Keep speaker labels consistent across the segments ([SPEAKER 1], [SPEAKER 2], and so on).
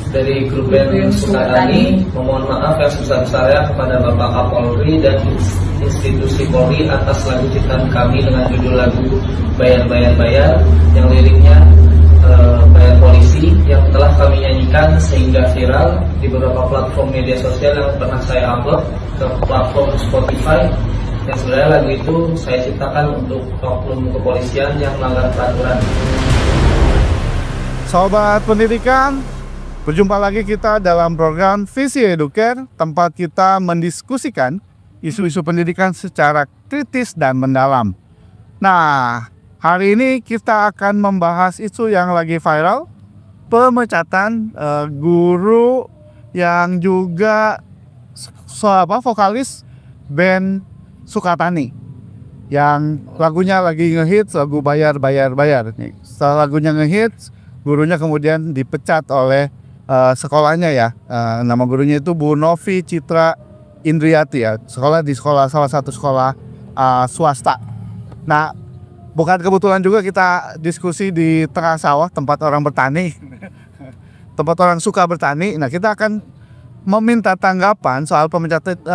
[SPEAKER 1] dari grup band Sukatani memohon maaf yang sebesar-besarnya kepada Bapak Kapolri dan institusi Polri atas lagu ciptaan kami dengan judul lagu Bayar Bayar Bayar yang liriknya bayar polisi yang telah kami nyanyikan sehingga viral di beberapa platform media sosial yang pernah saya upload ke platform Spotify. Yang sebenarnya lagu itu saya ciptakan untuk oknum kepolisian yang melanggar peraturan.
[SPEAKER 2] Sobat pendidikan, berjumpa lagi kita dalam program Visi Educare, tempat kita mendiskusikan isu-isu pendidikan secara kritis dan mendalam. Nah, hari ini kita akan membahas isu yang lagi viral, pemecatan guru yang juga vokalis band Sukatani yang lagunya lagi ngehits, lagu Bayar Bayar Bayar. Setelah lagunya ngehits, gurunya kemudian dipecat oleh sekolahnya ya. Nama gurunya itu Bu Novi Citra Indriati ya. Sekolah di salah satu sekolah swasta. Nah, bukan kebetulan juga kita diskusi di tengah sawah tempat orang bertani. Tempat orang suka bertani. Nah, kita akan meminta tanggapan soal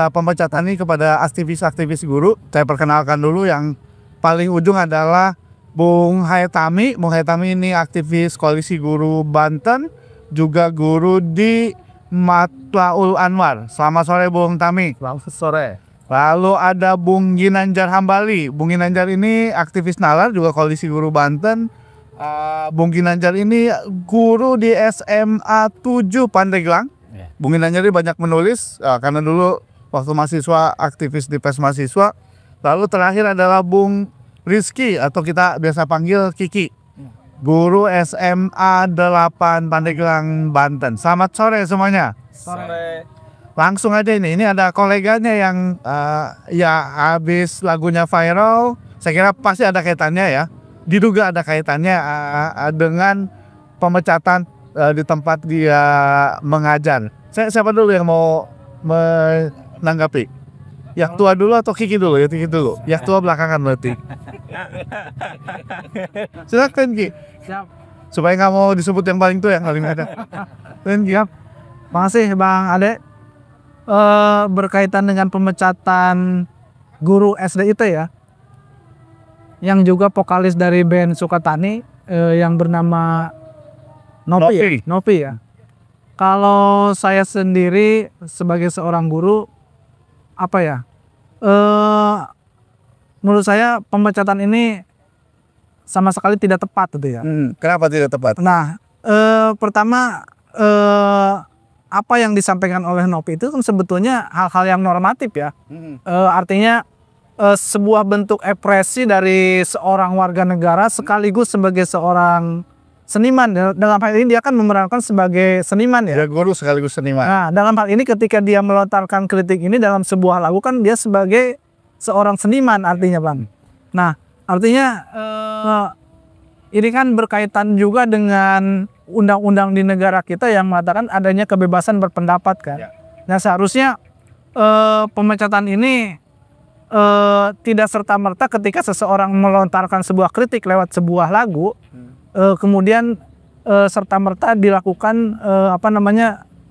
[SPEAKER 2] pemecatan ini kepada aktivis-aktivis guru. Saya perkenalkan dulu, yang paling ujung adalah Bung Haitami. Bung Haitami ini aktivis Koalisi Guru Banten, juga guru di Matlaul Anwar. Selamat sore Bung Tami.
[SPEAKER 3] Selamat sore.
[SPEAKER 2] Lalu ada Bung Ginanjar Hambali. Bung Ginanjar ini aktivis Nalar, juga Koalisi Guru Banten. Bung Ginanjar ini guru di SMA 7 Pandeglang. Bung Ginanjar ini banyak menulis karena dulu waktu mahasiswa aktivis di Pers Mahasiswa. Lalu terakhir adalah Bung Rizky atau kita biasa panggil Kiki, guru SMA 8 Pandeglang, Banten. Selamat sore semuanya.
[SPEAKER 3] Sore.
[SPEAKER 2] Langsung aja ini ada koleganya yang ya habis lagunya viral. Saya kira pasti ada kaitannya ya. Diduga ada kaitannya dengan pemecatan di tempat dia mengajar. Siapa dulu yang mau menanggapi? Yang tua dulu atau Kiki dulu? Ya Kiki dulu. Yang tua belakangan berarti. Silakan Ki.
[SPEAKER 3] Siap.
[SPEAKER 2] Supaya nggak mau disebut yang paling tua, yang paling ada.
[SPEAKER 3] Siap. Makasih Bang Ade. Berkaitan dengan pemecatan guru SD itu ya, yang juga vokalis dari band Sukatani yang bernama Novi ya. Kalau saya sendiri sebagai seorang guru, apa ya? Menurut saya pemecatan ini sama sekali tidak tepat gitu ya.
[SPEAKER 2] Kenapa tidak tepat?
[SPEAKER 3] Nah, pertama apa yang disampaikan oleh Novi itu kan sebetulnya hal-hal yang normatif ya. Artinya sebuah bentuk ekspresi dari seorang warga negara sekaligus sebagai seorang seniman. Dalam hal ini dia kan memerankan sebagai seniman ya.
[SPEAKER 2] Dia guru sekaligus seniman.
[SPEAKER 3] Nah, dalam hal ini ketika dia melontarkan kritik ini dalam sebuah lagu kan dia sebagai seorang seniman artinya Bang. Nah, artinya ini kan berkaitan juga dengan undang-undang di negara kita yang mengatakan adanya kebebasan berpendapat kan. Ya. Nah, seharusnya pemecatan ini tidak serta-merta ketika seseorang melontarkan sebuah kritik lewat sebuah lagu, kemudian serta-merta dilakukan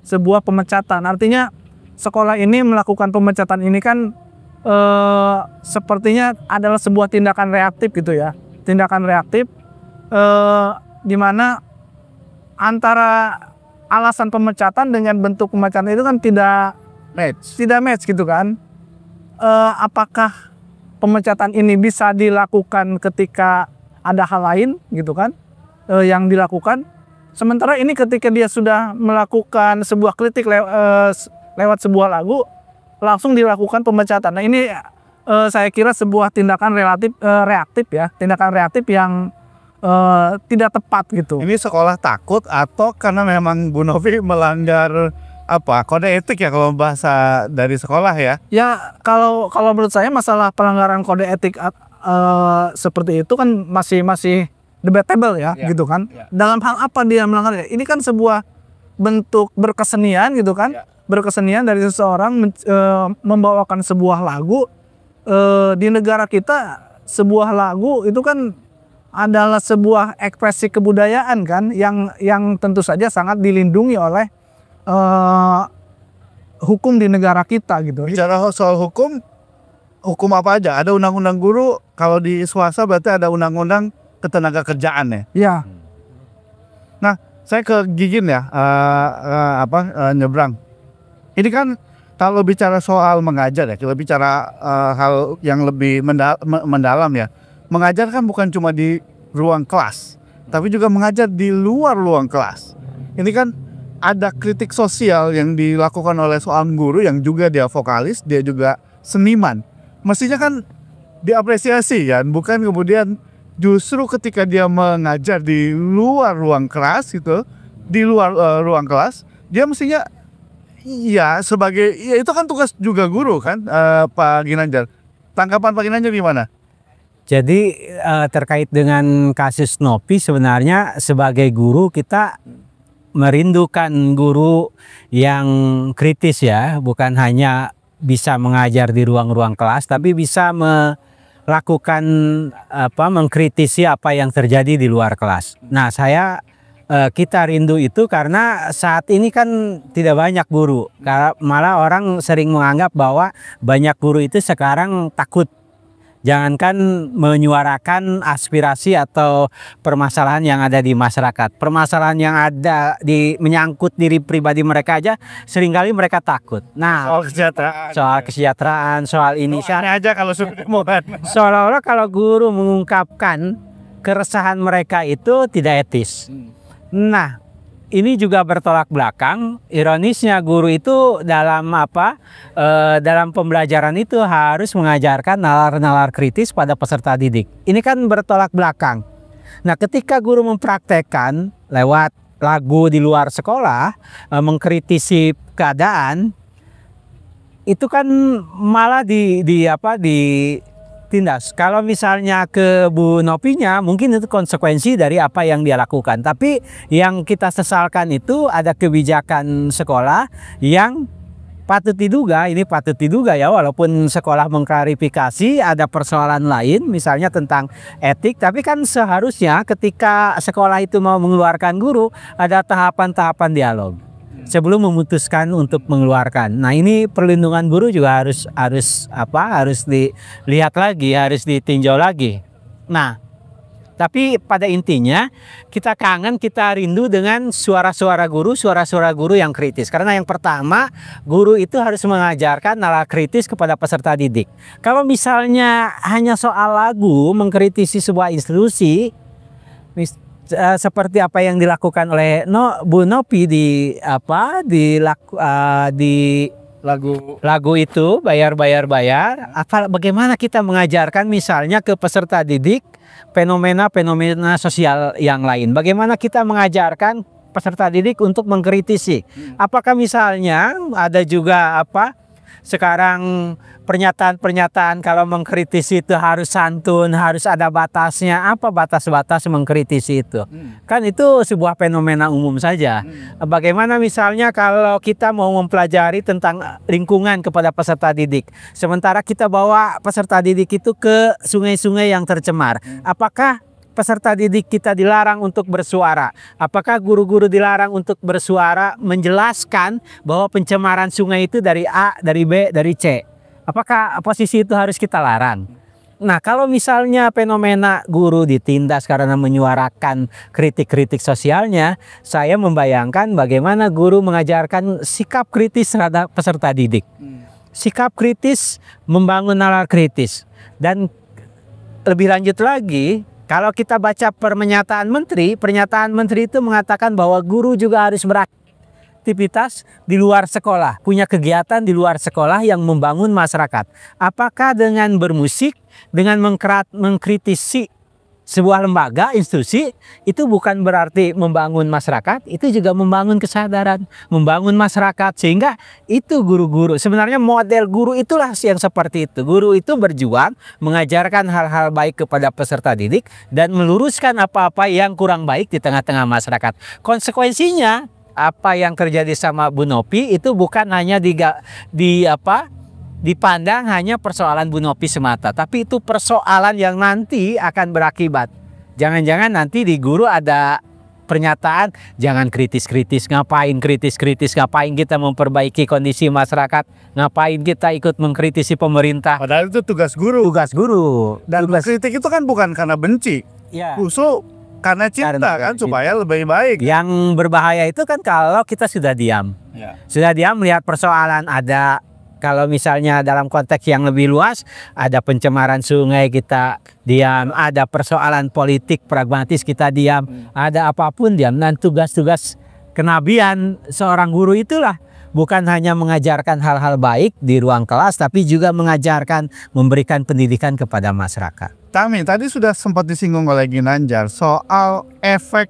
[SPEAKER 3] sebuah pemecatan. Artinya sekolah ini melakukan pemecatan ini kan sepertinya adalah sebuah tindakan reaktif gitu ya. Tindakan reaktif di mana antara alasan pemecatan dengan bentuk pemecatan itu kan tidak match gitu kan. Apakah pemecatan ini bisa dilakukan ketika ada hal lain gitu kan yang dilakukan, sementara ini ketika dia sudah melakukan sebuah kritik lewat sebuah lagu langsung dilakukan pemecatan. Nah, ini saya kira sebuah tindakan reaktif ya, tindakan reaktif yang tidak tepat gitu.
[SPEAKER 2] Ini sekolah takut atau karena memang Bu Novi melanggar kode etik ya kalau bahasa dari sekolah ya?
[SPEAKER 3] Ya kalau menurut saya masalah pelanggaran kode etik seperti itu kan masih debatable ya, gitu kan. Ya. Dalam hal apa dia melanggar? Ini kan sebuah bentuk berkesenian gitu kan. Ya. Berkesenian dari seseorang membawakan sebuah lagu. Di negara kita sebuah lagu itu kan adalah sebuah ekspresi kebudayaan kan yang tentu saja sangat dilindungi oleh hukum di negara kita gitu.
[SPEAKER 2] Bicara soal hukum apa aja? Ada undang-undang guru, kalau di swasta berarti ada undang-undang ketenaga kerjaan ya.
[SPEAKER 3] Ya,
[SPEAKER 2] Nah, saya ke Gigin ya, nyebrang. Ini kan kalau bicara soal mengajar ya, kita bicara hal yang lebih mendalam ya. Mengajar kan bukan cuma di ruang kelas, tapi juga mengajar di luar ruang kelas. Ini kan ada kritik sosial yang dilakukan oleh seorang guru yang juga dia vokalis, dia juga seniman. Mestinya kan diapresiasi kan, bukan kemudian justru ketika dia mengajar di luar ruang kelas gitu, di luar ruang kelas, dia mestinya iya sebagai, ya itu kan tugas juga guru kan, Pak Ginanjar. Tanggapan Pak Ginanjar gimana?
[SPEAKER 4] Jadi terkait dengan kasus Nopi, sebenarnya sebagai guru kita merindukan guru yang kritis ya, bukan hanya bisa mengajar di ruang-ruang kelas, tapi bisa melakukan mengkritisi apa yang terjadi di luar kelas. Nah, kita rindu itu karena saat ini kan tidak banyak guru, malah orang sering menganggap bahwa banyak guru itu sekarang takut. Jangankan menyuarakan aspirasi atau permasalahan yang ada di masyarakat. Permasalahan yang ada menyangkut diri pribadi mereka aja seringkali mereka takut. Nah, soal kesejahteraan, soal ini.
[SPEAKER 2] Aja kalau
[SPEAKER 4] seolah-olah kalau guru mengungkapkan keresahan mereka itu tidak etis. Nah, ini juga bertolak belakang. Ironisnya guru itu dalam dalam pembelajaran itu harus mengajarkan nalar-nalar kritis pada peserta didik. Ini kan bertolak belakang. Nah, ketika guru mempraktekkan lewat lagu di luar sekolah, mengkritisi keadaan, itu kan malah ditindas. Kalau misalnya ke Bu Nopinya, mungkin itu konsekuensi dari apa yang dia lakukan. Tapi yang kita sesalkan itu ada kebijakan sekolah yang patut diduga ya, walaupun sekolah mengklarifikasi ada persoalan lain misalnya tentang etik, tapi kan seharusnya ketika sekolah itu mau mengeluarkan guru ada tahapan-tahapan dialog sebelum memutuskan untuk mengeluarkan. Nah, ini perlindungan guru juga harus dilihat lagi, harus ditinjau lagi. Nah, tapi pada intinya kita kangen, kita rindu dengan suara-suara guru yang kritis. Karena yang pertama, guru itu harus mengajarkan nalar kritis kepada peserta didik. Kalau misalnya hanya soal lagu mengkritisi sebuah institusi, seperti apa yang dilakukan oleh Bu Nopi di lagu itu bayar. Bagaimana kita mengajarkan misalnya ke peserta didik fenomena sosial yang lain? Bagaimana kita mengajarkan peserta didik untuk mengkritisi? Apakah misalnya ada juga sekarang pernyataan-pernyataan kalau mengkritisi itu harus santun, harus ada batasnya. Apa batas-batas mengkritisi itu? Kan itu sebuah fenomena umum saja. Bagaimana misalnya kalau kita mau mempelajari tentang lingkungan kepada peserta didik, sementara kita bawa peserta didik itu ke sungai-sungai yang tercemar. Apakah peserta didik kita dilarang untuk bersuara? Apakah guru-guru dilarang untuk bersuara menjelaskan bahwa pencemaran sungai itu dari A, dari B, dari C? Apakah posisi itu harus kita larang? Nah, kalau misalnya fenomena guru ditindas karena menyuarakan kritik-kritik sosialnya, saya membayangkan bagaimana guru mengajarkan sikap kritis terhadap peserta didik. Sikap kritis, membangun nalar kritis. Dan lebih lanjut lagi, kalau kita baca pernyataan menteri itu mengatakan bahwa guru juga harus beraktivitas di luar sekolah, punya kegiatan di luar sekolah yang membangun masyarakat. Apakah dengan bermusik, dengan mengkritisi sebuah lembaga, institusi, itu bukan berarti membangun masyarakat, itu juga membangun kesadaran, membangun masyarakat, sehingga itu guru-guru. Sebenarnya model guru itulah yang seperti itu. Guru itu berjuang mengajarkan hal-hal baik kepada peserta didik dan meluruskan apa-apa yang kurang baik di tengah-tengah masyarakat. Konsekuensinya, apa yang terjadi sama Bu Nopi itu bukan hanya dipandang hanya persoalan Bu Nopi semata, tapi itu persoalan yang nanti akan berakibat Jangan-jangan nanti di guru ada pernyataan jangan kritis-kritis, ngapain kritis-kritis, ngapain kita memperbaiki kondisi masyarakat, ngapain kita ikut mengkritisi pemerintah.
[SPEAKER 2] Padahal itu tugas guru.
[SPEAKER 4] Tugas guru.
[SPEAKER 2] Dan kritik itu kan bukan karena benci,
[SPEAKER 4] Ya.
[SPEAKER 2] justru karena cinta kan, supaya lebih baik.
[SPEAKER 4] Yang berbahaya itu kan kalau kita sudah diam.
[SPEAKER 2] Ya.
[SPEAKER 4] Sudah diam melihat persoalan ada, kalau misalnya dalam konteks yang lebih luas, ada pencemaran sungai kita diam, ada persoalan politik pragmatis kita diam, ada apapun diam. Dan tugas-tugas kenabian seorang guru itulah bukan hanya mengajarkan hal-hal baik di ruang kelas, tapi juga mengajarkan, memberikan pendidikan kepada masyarakat.
[SPEAKER 2] Tami, tadi sudah sempat disinggung oleh Ginanjar soal efek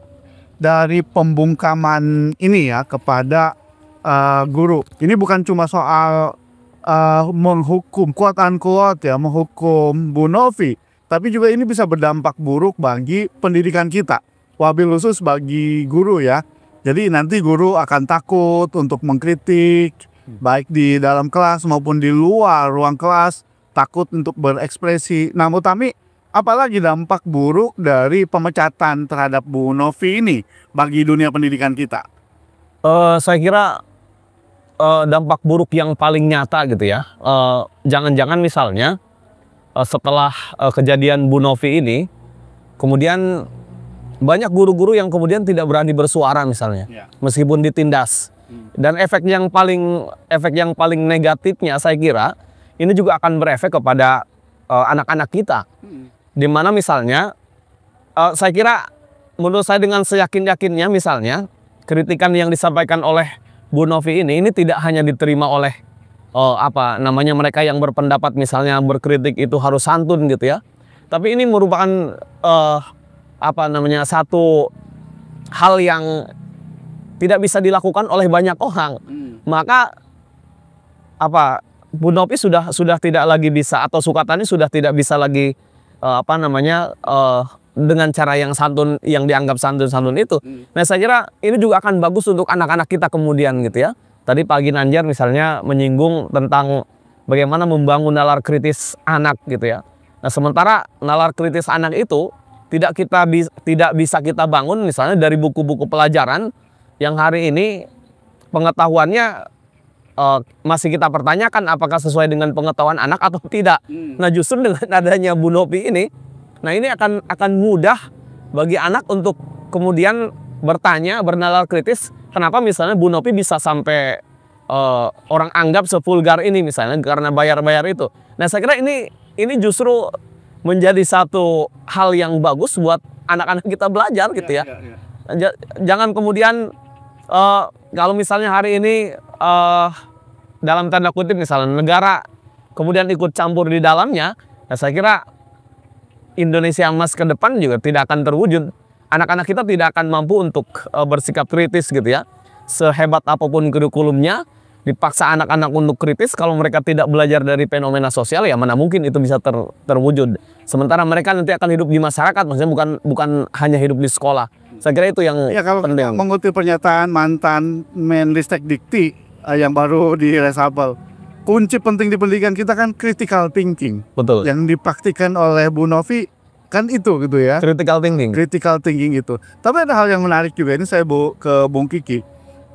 [SPEAKER 2] dari pembungkaman ini ya kepada guru. Ini bukan cuma soal menghukum, quote unquote ya, menghukum Bu Novi, tapi juga ini bisa berdampak buruk bagi pendidikan kita, wabil khusus bagi guru ya. Jadi nanti guru akan takut untuk mengkritik, baik di dalam kelas maupun di luar ruang kelas, takut untuk berekspresi. Nah, Bu Tami, apalagi dampak buruk dari pemecatan terhadap Bu Novi ini bagi dunia pendidikan kita?
[SPEAKER 5] Saya kira dampak buruk yang paling nyata gitu ya. Jangan-jangan misalnya setelah kejadian Bu Novi ini, kemudian banyak guru-guru yang kemudian tidak berani bersuara misalnya, meskipun ditindas. Dan efek yang paling negatifnya saya kira ini juga akan berefek kepada anak-anak kita. Dimana misalnya, saya kira menurut saya dengan seyakin-yakinnya misalnya kritikan yang disampaikan oleh Bu Novi ini tidak hanya diterima oleh mereka yang berpendapat misalnya berkritik itu harus santun gitu ya, tapi ini merupakan satu hal yang tidak bisa dilakukan oleh banyak orang. Maka Bu Novi sudah tidak lagi bisa, atau Sukatani sudah tidak bisa lagi dengan cara yang santun, yang dianggap santun-santun itu. Nah, saya kira ini juga akan bagus untuk anak-anak kita kemudian gitu ya. Tadi Pak Ginanjar misalnya menyinggung tentang bagaimana membangun nalar kritis anak gitu ya. Nah, sementara nalar kritis anak itu tidak bisa kita bangun misalnya dari buku-buku pelajaran yang hari ini pengetahuannya masih kita pertanyakan apakah sesuai dengan pengetahuan anak atau tidak. Nah, justru dengan adanya Bu Novi ini, nah ini akan mudah bagi anak untuk kemudian bertanya, bernalar kritis, kenapa misalnya Bu Novi bisa sampai orang anggap sevulgar ini misalnya karena bayar-bayar itu. Nah, saya kira ini justru menjadi satu hal yang bagus buat anak-anak kita belajar gitu ya. Jangan kemudian kalau misalnya hari ini dalam tanda kutip misalnya negara kemudian ikut campur di dalamnya, nah saya kira Indonesia emas ke depan juga tidak akan terwujud. Anak-anak kita tidak akan mampu untuk bersikap kritis gitu ya. Sehebat apapun kurikulumnya, dipaksa anak-anak untuk kritis, kalau mereka tidak belajar dari fenomena sosial, ya mana mungkin itu bisa terwujud. Sementara mereka nanti akan hidup di masyarakat, maksudnya bukan hanya hidup di sekolah. Saya kira itu yang
[SPEAKER 2] kalau
[SPEAKER 5] penting.
[SPEAKER 2] Mengutip pernyataan mantan Menristek Dikti yang baru di reshuffle, kunci penting di pendidikan kita kan critical thinking.
[SPEAKER 5] Betul.
[SPEAKER 2] Yang dipraktikkan oleh Bu Novi kan itu gitu ya.
[SPEAKER 5] Critical thinking.
[SPEAKER 2] Critical thinking itu. Tapi ada hal yang menarik juga, ini saya ke Bung Kiki.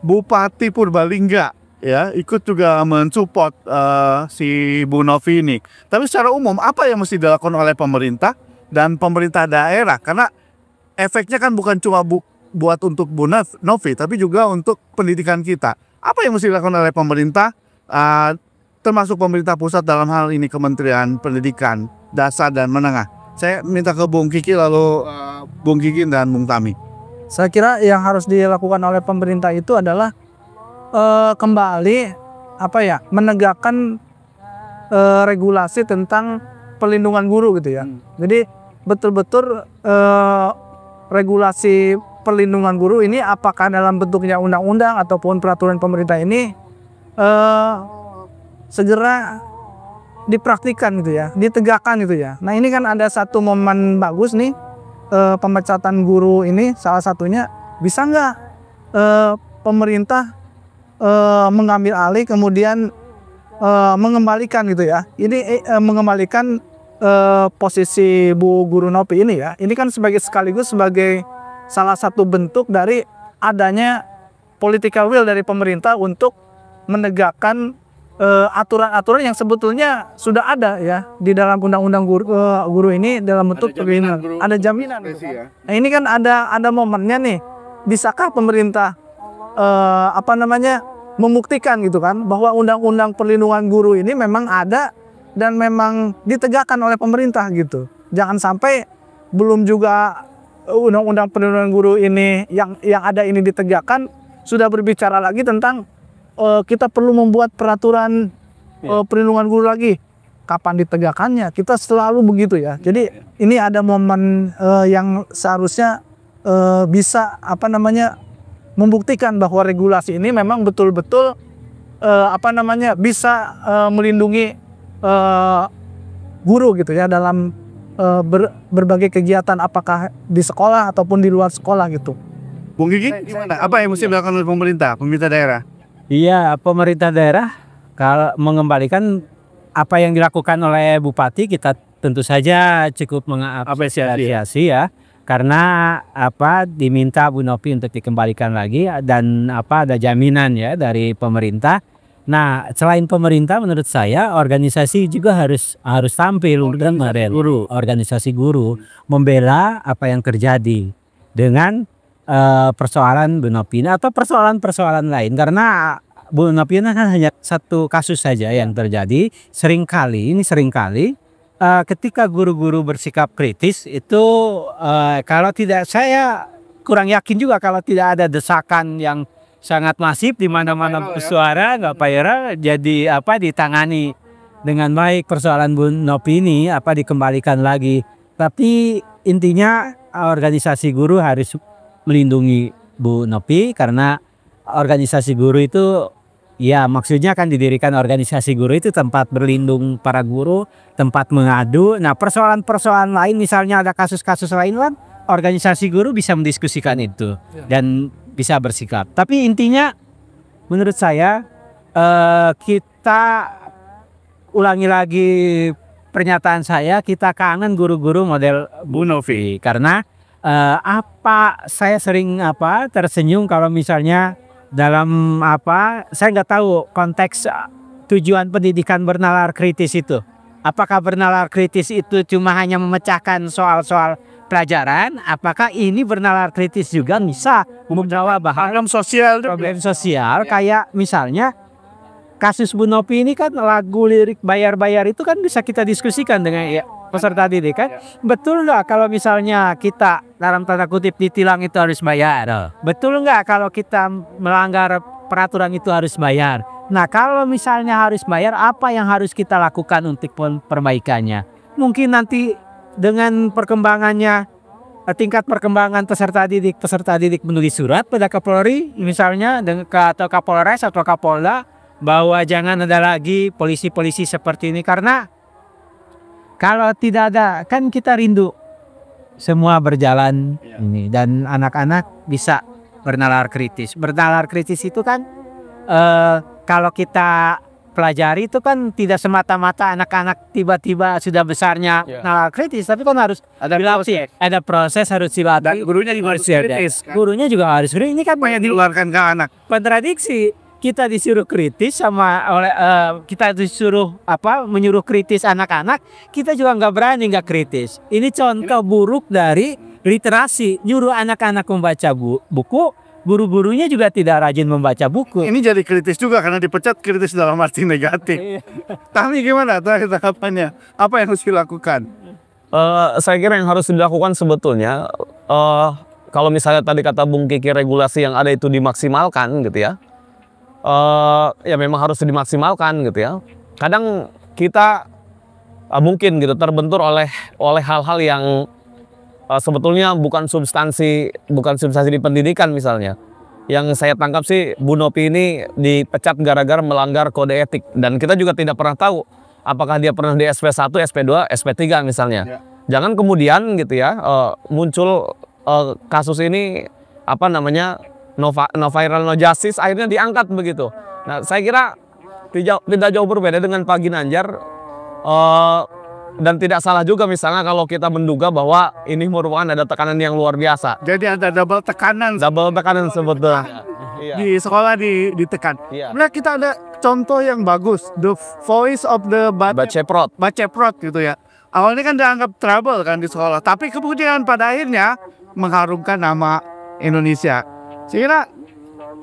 [SPEAKER 2] Bupati Purbalingga ya ikut juga mensupport si Bu Novi ini. Tapi secara umum apa yang mesti dilakukan oleh pemerintah dan pemerintah daerah? Karena efeknya kan bukan cuma buat untuk Bu Novi, tapi juga untuk pendidikan kita. Apa yang mesti dilakukan oleh pemerintah, termasuk pemerintah pusat dalam hal ini Kementerian Pendidikan Dasar dan Menengah? Saya minta ke Bung Kiki, lalu Bung Kiki dan Bung Tami.
[SPEAKER 3] Saya kira yang harus dilakukan oleh pemerintah itu adalah kembali menegakkan regulasi tentang perlindungan guru gitu ya. Jadi betul-betul regulasi perlindungan guru ini apakah dalam bentuknya undang-undang ataupun peraturan pemerintah ini segera dipraktikkan gitu ya, ditegakkan gitu ya. Nah, ini kan ada satu momen bagus nih, pemecatan guru ini salah satunya, bisa nggak pemerintah mengambil alih kemudian mengembalikan gitu ya. Ini mengembalikan posisi Bu Guru Nopi ini ya, ini kan sekaligus sebagai salah satu bentuk dari adanya political will dari pemerintah untuk menegakkan aturan-aturan yang sebetulnya sudah ada ya di dalam undang-undang guru ini dalam bentuk ada jaminan gitu kan. Nah ini kan ada momennya nih, bisakah pemerintah membuktikan gitu kan bahwa undang-undang perlindungan guru ini memang ada dan memang ditegakkan oleh pemerintah gitu. Jangan sampai belum juga undang-undang perlindungan guru ini yang ada ini ditegakkan, sudah berbicara lagi tentang kita perlu membuat peraturan perlindungan guru lagi. Kapan ditegakkannya? Kita selalu begitu ya. Jadi ini ada momen yang seharusnya bisa membuktikan bahwa regulasi ini memang betul-betul bisa melindungi guru gitu ya dalam berbagai kegiatan, apakah di sekolah ataupun di luar sekolah gitu.
[SPEAKER 2] Bung Gigi, gimana? Apa yang mesti dilakukan oleh pemerintah daerah?
[SPEAKER 4] Iya, pemerintah daerah kalau mengembalikan apa yang dilakukan oleh Bupati, kita tentu saja cukup mengapresiasi ya. Karena diminta Bu Nopi untuk dikembalikan lagi dan ada jaminan ya dari pemerintah. Nah, selain pemerintah menurut saya organisasi juga harus tampil dan organisasi guru membela apa yang terjadi dengan persoalan Bu Nopi atau persoalan-persoalan lain, karena Bu Nopi kan hanya satu kasus saja yang terjadi. Seringkali ketika guru-guru bersikap kritis itu kalau tidak, saya kurang yakin juga kalau tidak ada desakan yang sangat masif di mana-mana bersuara, nggak payah jadi ditangani dengan baik persoalan Bu Nopi ini dikembalikan lagi. Tapi intinya organisasi guru harus melindungi Bu Nopi, karena organisasi guru itu ya maksudnya kan didirikan organisasi guru itu tempat berlindung para guru, tempat mengadu. Nah persoalan-persoalan lain misalnya ada kasus-kasus lain kan organisasi guru bisa mendiskusikan itu dan bisa bersikap. Tapi intinya menurut saya kita ulangi lagi pernyataan saya, kita kangen guru-guru model Bu Novi, karena saya sering tersenyum kalau misalnya dalam saya nggak tahu konteks tujuan pendidikan bernalar kritis itu. Apakah bernalar kritis itu cuma hanya memecahkan soal-soal pelajaran? Apakah ini bernalar kritis juga bisa menjawab problem sosial kayak misalnya kasus Bu Nopi ini kan lagu lirik bayar-bayar itu kan bisa kita diskusikan dengan peserta didik kan. Betul nggak kalau misalnya kita dalam tanda kutip ditilang itu harus bayar? Betul nggak kalau kita melanggar peraturan itu harus bayar? Nah kalau misalnya harus bayar, apa yang harus kita lakukan untuk perbaikannya? Mungkin nanti dengan perkembangannya, tingkat perkembangan peserta didik menulis surat pada Kapolri misalnya atau Kapolres atau Kapolda bahwa jangan ada lagi polisi-polisi seperti ini, karena kalau tidak ada kan kita rindu semua berjalan ini dan anak-anak bisa bernalar kritis. Bernalar kritis itu kan kalau kita pelajari itu kan tidak semata-mata anak-anak tiba-tiba sudah besarnya nalar kritis, tapi kan harus ada proses harus dilatih.
[SPEAKER 2] Dan gurunya juga harus kritis.
[SPEAKER 4] Gurunya juga harus kritis. Ini kan
[SPEAKER 2] yang diluarkan ke anak.
[SPEAKER 4] Kontradiksi. Kita disuruh kritis kita disuruh menyuruh kritis anak-anak, kita juga nggak berani nggak kritis. Ini contoh buruk dari literasi. Nyuruh anak-anak membaca buku, guru-gurunya juga tidak rajin membaca buku.
[SPEAKER 2] Ini jadi kritis juga karena dipecat, kritis dalam arti negatif. Tapi gimana tanggapannya? Apa yang harus dilakukan?
[SPEAKER 5] Saya kira yang harus dilakukan sebetulnya kalau misalnya tadi kata Bung Kiki regulasi yang ada itu dimaksimalkan gitu ya. Ya memang harus dimaksimalkan gitu ya. Kadang kita mungkin gitu terbentur oleh hal-hal yang sebetulnya bukan substansi di pendidikan misalnya. Yang saya tangkap sih Bu Nopi ini dipecat gara-gara melanggar kode etik, dan kita juga tidak pernah tahu apakah dia pernah di SP1, SP2, SP3 misalnya. Jangan kemudian gitu ya muncul kasus ini no viral no justice akhirnya diangkat begitu. Nah saya kira tidak jauh berbeda dengan Pak Ginanjar. Dan tidak salah juga misalnya kalau kita menduga bahwa ini merupakan ada tekanan yang luar biasa.
[SPEAKER 2] Jadi ada double tekanan
[SPEAKER 5] Sebetulnya. Iya.
[SPEAKER 2] di sekolah ditekan.
[SPEAKER 5] Iya.
[SPEAKER 2] Kemudian kita ada contoh yang bagus, The Voice of the
[SPEAKER 5] Baceprot.
[SPEAKER 2] Baceprot gitu ya. Awalnya kan dianggap trouble kan di sekolah, tapi kemudian pada akhirnya mengharumkan nama Indonesia. Saya kira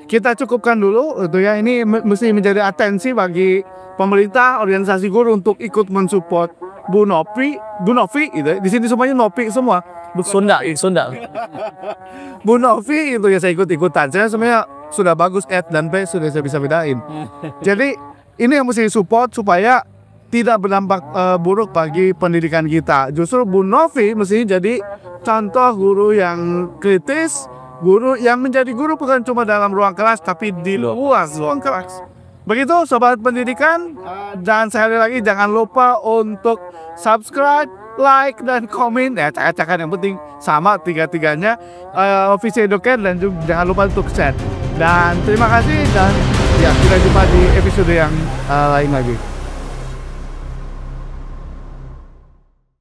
[SPEAKER 2] kita cukupkan dulu itu ya. Ini mesti menjadi atensi bagi pemerintah, organisasi guru untuk ikut mensupport Bu Novi gitu. Di sini semuanya Novi semua.
[SPEAKER 5] Sunda.
[SPEAKER 2] Bu Novi itu ya saya ikut-ikutan. Saya sebenarnya sudah bagus dan B sudah saya bisa bedain. Jadi ini yang mesti support supaya tidak berdampak buruk bagi pendidikan kita. Justru Bu Novi mesti jadi contoh guru yang kritis, guru yang menjadi guru bukan cuma dalam ruang kelas tapi di luar ruang kelas. Begitu sobat pendidikan, dan sekali lagi jangan lupa untuk subscribe, like, dan komen. Ya, acak-acakan yang penting sama tiga-tiganya. Visi Educate, dan juga jangan lupa untuk share. Dan terima kasih, dan ya kita jumpa di episode yang lain lagi.